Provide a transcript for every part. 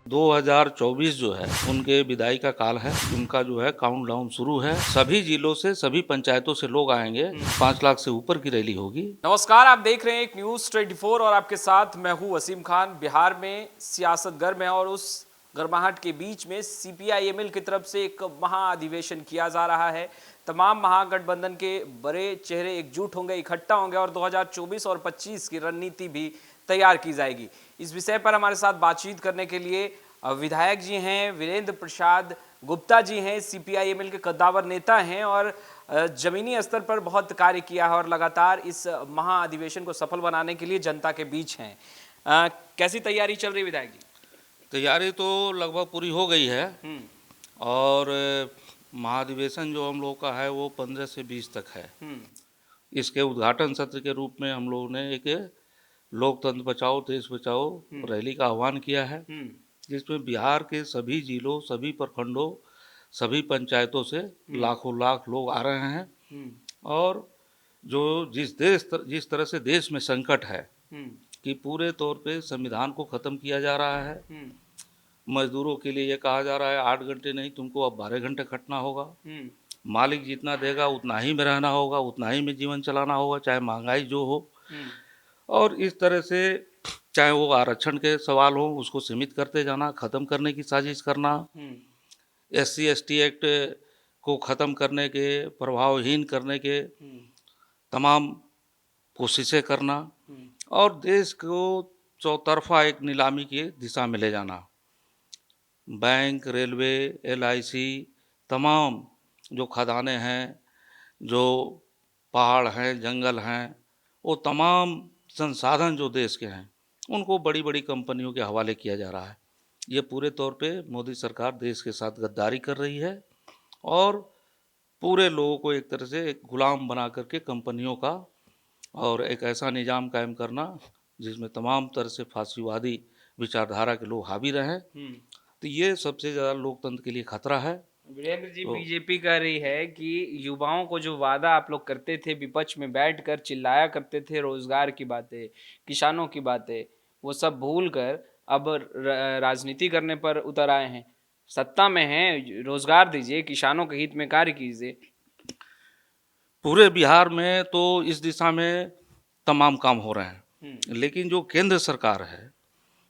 2024 जो है उनके विदाई का काल है। उनका जो है काउंटडाउन शुरू है। सभी जिलों से, सभी पंचायतों से लोग आएंगे। 5 लाख से ऊपर की रैली होगी। नमस्कार, आप देख रहे हैं एक न्यूज 24 और आपके साथ मैं हूं वसीम खान। बिहार में सियासत गर्म है और उस गर्माहट के बीच में सीपीआईएमएल की तरफ से एक महाअधिवेशन किया जा रहा है। तमाम महागठबंधन के बड़े चेहरे एकजुट होंगे, इकट्ठा होंगे और 2024 और 25 की रणनीति भी तैयार की जाएगी। इस विषय पर हमारे साथ बातचीत करने के लिए विधायक जी हैं, वीरेंद्र प्रसाद गुप्ता जी हैं, सीपीआईएमएल के कद्दावर नेता हैं और जमीनी स्तर पर बहुत कार्य किया है और लगातार इस महाअधिवेशन को सफल बनाने के लिए जनता के बीच हैं। कैसी तैयारी चल रही है विधायक जी? तैयारी तो लगभग पूरी हो गई है और महाधिवेशन जो हम लोग का है वो 15 से 20 तक है। इसके उद्घाटन सत्र के रूप में हम लोगों ने एक लोकतंत्र बचाओ देश बचाओ रैली का आह्वान किया है, जिसमें बिहार के सभी जिलों, सभी प्रखंडों, सभी पंचायतों से लाखों लाख लोग आ रहे हैं। और जो जिस तरह से देश में संकट है कि पूरे तौर पे संविधान को ख़त्म किया जा रहा है। मजदूरों के लिए ये कहा जा रहा है 8 घंटे नहीं, तुमको अब 12 घंटे खटना होगा। मालिक जितना देगा उतना ही में रहना होगा, उतना ही में जीवन चलाना होगा, चाहे महंगाई जो हो। और इस तरह से चाहे वो आरक्षण के सवाल हो, उसको सीमित करते जाना, ख़त्म करने की साजिश करना, SC/ST एक्ट को ख़त्म करने के, प्रभावहीन करने के तमाम कोशिशें करना और देश को चौतरफा एक नीलामी की दिशा में ले जाना। बैंक, रेलवे, LIC, तमाम जो खदानें हैं, जो पहाड़ हैं, जंगल हैं, वो तमाम संसाधन जो देश के हैं उनको बड़ी बड़ी कंपनियों के हवाले किया जा रहा है। ये पूरे तौर पे मोदी सरकार देश के साथ गद्दारी कर रही है और पूरे लोगों को एक तरह से एक गुलाम बना करके कंपनियों का और एक ऐसा निज़ाम कायम करना जिसमें तमाम तरह से फांसीवादी विचारधारा के लोग हावी रहें। तो ये सबसे ज़्यादा लोकतंत्र के लिए खतरा है। वीरेंद्र जी, तो बीजेपी कह रही है कि युवाओं को जो वादा आप लोग करते थे, विपक्ष में बैठकर चिल्लाया करते थे, रोजगार की बातें, किसानों की बातें, वो सब भूल कर अब राजनीति करने पर उतर आए हैं। सत्ता में हैं, रोजगार दीजिए, किसानों के हित में कार्य कीजिए। पूरे बिहार में तो इस दिशा में तमाम काम हो रहे हैं, लेकिन जो केंद्र सरकार है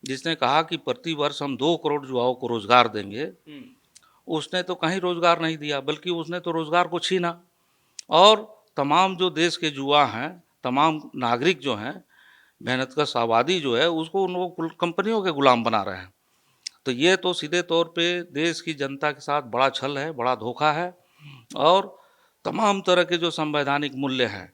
जिसने कहा कि प्रति वर्ष हम 2 करोड़ युवाओं को रोजगार देंगे, उसने तो कहीं रोजगार नहीं दिया, बल्कि उसने तो रोजगार को छीना और तमाम जो देश के युवा हैं, तमाम नागरिक जो हैं, मेहनतकश आबादी जो है, उसको उन लोग कंपनियों के गुलाम बना रहे हैं। तो ये तो सीधे तौर पे देश की जनता के साथ बड़ा छल है, बड़ा धोखा है और तमाम तरह के जो संवैधानिक मूल्य हैं,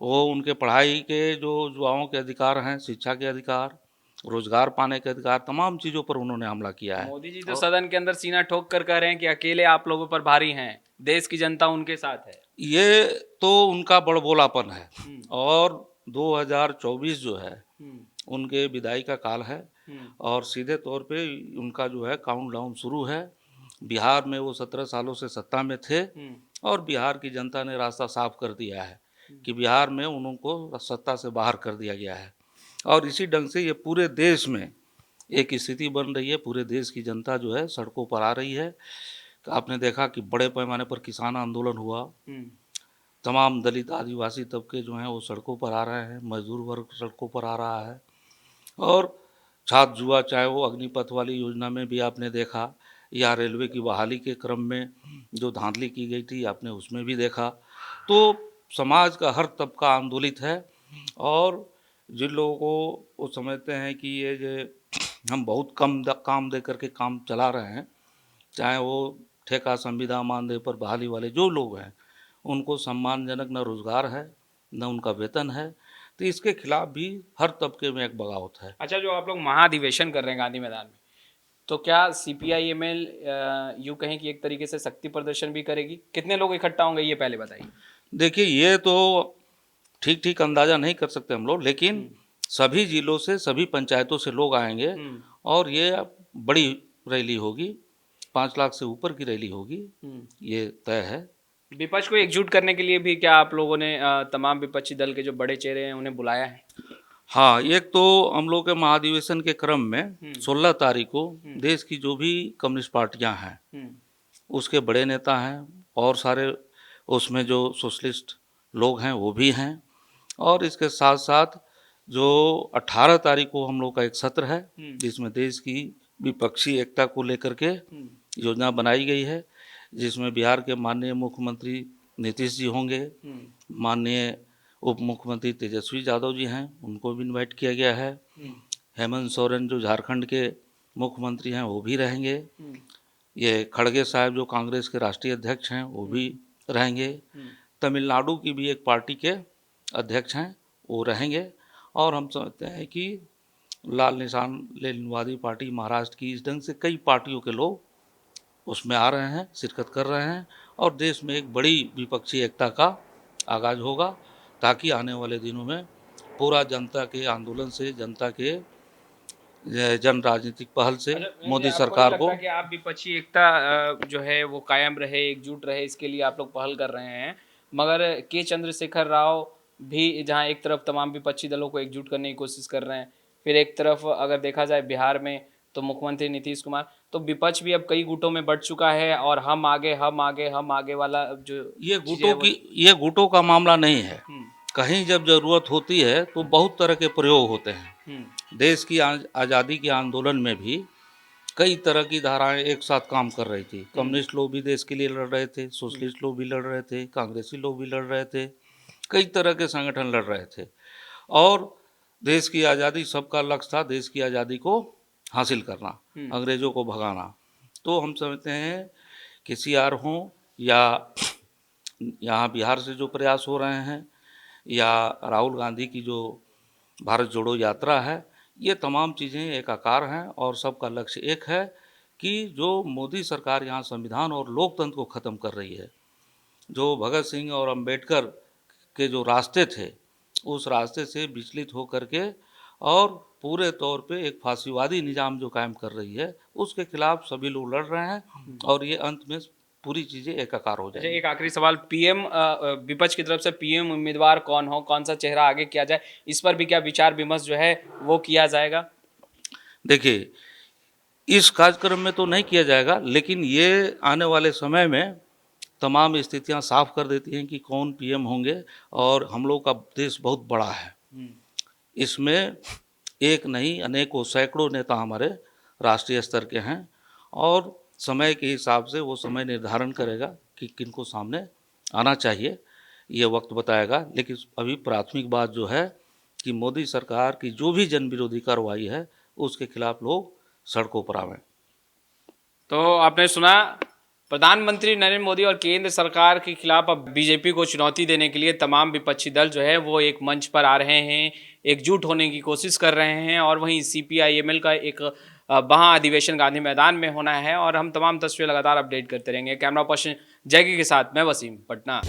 वो उनके पढ़ाई के जो युवाओं के अधिकार हैं, शिक्षा के अधिकार, रोजगार पाने के अधिकार, तमाम चीज़ों पर उन्होंने हमला किया है। मोदी जी तो सदन के अंदर सीना ठोक कर कह रहे हैं कि अकेले आप लोगों पर भारी हैं, देश की जनता उनके साथ है। ये तो उनका बड़बोलापन है और 2024 जो है उनके विदाई का काल है और सीधे तौर पे उनका जो है काउंटडाउन शुरू है। बिहार में वो 17 सालों से सत्ता में थे और बिहार की जनता ने रास्ता साफ कर दिया है कि बिहार में उनको सत्ता से बाहर कर दिया गया है और इसी ढंग से ये पूरे देश में एक स्थिति बन रही है। पूरे देश की जनता जो है सड़कों पर आ रही है। आपने देखा कि बड़े पैमाने पर किसान आंदोलन हुआ, तमाम दलित आदिवासी तबके जो हैं वो सड़कों पर आ रहे हैं, मजदूर वर्ग सड़कों पर आ रहा है और छात्र जुआ, चाहे वो अग्निपथ वाली योजना में भी आपने देखा या रेलवे की बहाली के क्रम में जो धांधली की गई थी आपने उसमें भी देखा। तो समाज का हर तबका आंदोलित है और जिन लोगों को वो समझते हैं कि ये जो हम बहुत कम काम दे करके काम चला रहे हैं, चाहे वो ठेका संविदा मानदेय पर बहाली वाले जो लोग हैं, उनको सम्मानजनक न रोजगार है न उनका वेतन है, तो इसके खिलाफ भी हर तबके में एक बगावत है। अच्छा, जो आप लोग महाधिवेशन कर रहे हैं गांधी मैदान में, तो क्या सीपीआईएमएल यूं कहें कि एक तरीके से शक्ति प्रदर्शन भी करेगी? कितने लोग इकट्ठा होंगे ये पहले बताइए। देखिए, ये तो ठीक ठीक अंदाज़ा नहीं कर सकते हम लोग, लेकिन सभी जिलों से, सभी पंचायतों से लोग आएंगे और ये बड़ी रैली होगी, 5 लाख से ऊपर की रैली होगी, ये तय है। विपक्ष को एकजुट करने के लिए भी क्या आप लोगों ने तमाम विपक्षी दल के जो बड़े चेहरे हैं उन्हें बुलाया है? हाँ, एक तो हम लोग के महाधिवेशन के क्रम में 16 तारीख को देश की जो भी कम्युनिस्ट पार्टियां हैं उसके बड़े नेता हैं और सारे उसमें जो सोशलिस्ट लोग हैं वो भी हैं, और इसके साथ साथ जो 18 तारीख को हम लोग का एक सत्र है जिसमें देश की विपक्षी एकता को लेकर के योजना बनाई गई है, जिसमें बिहार के माननीय मुख्यमंत्री नीतीश जी होंगे, माननीय उप मुख्यमंत्री तेजस्वी यादव जी हैं, उनको भी इनवाइट किया गया है। हेमंत सोरेन जो झारखंड के मुख्यमंत्री हैं वो भी रहेंगे। ये खड़गे साहब जो कांग्रेस के राष्ट्रीय अध्यक्ष हैं वो भी रहेंगे। तमिलनाडु की भी एक पार्टी के अध्यक्ष हैं वो रहेंगे। और हम समझते हैं कि लाल निशान लेनिनवादी पार्टी महाराष्ट्र की, इस ढंग से कई पार्टियों के लोग उसमें आ रहे हैं, शिरकत कर रहे हैं, और देश में एक बड़ी विपक्षी एकता का आगाज होगा, ताकि आने वाले दिनों में पूरा जनता के आंदोलन से, जनता के जन राजनीतिक पहल से मोदी सरकार को, कि आप विपक्षी एकता जो है वो कायम रहे, एकजुट रहे, इसके लिए आप लोग पहल कर रहे हैं, मगर के चंद्रशेखर राव भी जहां एक तरफ तमाम विपक्षी दलों को एकजुट करने की कोशिश कर रहे हैं, फिर एक तरफ अगर देखा जाए बिहार में तो मुख्यमंत्री नीतीश कुमार, तो विपक्ष भी अब कई गुटों में बढ़ चुका है और हम आगे हम आगे हम आगे वाला जो ये गुटों का मामला नहीं है। कहीं जब जरूरत होती है तो बहुत तरह के प्रयोग होते हैं। देश की आज़ादी के आंदोलन में भी कई तरह की धाराएं एक साथ काम कर रही थी। कम्युनिस्ट लोग भी देश के लिए लड़ रहे थे, सोशलिस्ट लोग भी लड़ रहे थे, कांग्रेसी लोग भी लड़ रहे थे, कई तरह के संगठन लड़ रहे थे, और देश की आज़ादी, सबका लक्ष्य था देश की आज़ादी को हासिल करना, अंग्रेजों को भगाना। तो हम समझते हैं कि CR हों या यहाँ बिहार से जो प्रयास हो रहे हैं, या राहुल गांधी की जो भारत जोड़ो यात्रा है, ये तमाम चीज़ें एकाकार हैं और सबका लक्ष्य एक है कि जो मोदी सरकार यहाँ संविधान और लोकतंत्र को ख़त्म कर रही है, जो भगत सिंह और अंबेडकर के जो रास्ते थे उस रास्ते से विचलित होकर के और पूरे तौर पे एक फांसीवादी निज़ाम जो कायम कर रही है उसके खिलाफ सभी लोग लड़ रहे हैं, और ये अंत में पूरी चीज़ें एकाकार हो जाएंगी। एक आखिरी सवाल, PM विपक्ष की तरफ से PM उम्मीदवार कौन हो, कौन सा चेहरा आगे किया जाए, इस पर भी क्या विचार विमर्श जो है वो किया जाएगा? देखिए, इस कार्यक्रम में तो नहीं किया जाएगा, लेकिन ये आने वाले समय में तमाम स्थितियां साफ कर देती हैं कि कौन PM होंगे। और हम लोग का देश बहुत बड़ा है, इसमें एक नहीं अनेकों सैकड़ों नेता हमारे राष्ट्रीय स्तर के हैं, और समय के हिसाब से वो समय निर्धारण करेगा कि किनको सामने आना चाहिए, ये वक्त बताएगा। लेकिन अभी प्राथमिक बात जो है कि मोदी सरकार की जो भी जन विरोधी कार्रवाई है उसके खिलाफ लोग सड़कों पर आवें। तो आपने सुना, प्रधानमंत्री नरेंद्र मोदी और केंद्र सरकार के खिलाफ अब बीजेपी को चुनौती देने के लिए तमाम विपक्षी दल जो है वो एक मंच पर आ रहे हैं, एकजुट होने की कोशिश कर रहे हैं, और वहीं CPI-ML का एक महाअधिवेशन गांधी मैदान में होना है, और हम तमाम तस्वीरें लगातार अपडेट करते रहेंगे। कैमरा पर्सन जैकी के साथ मैं वसीम, पटना।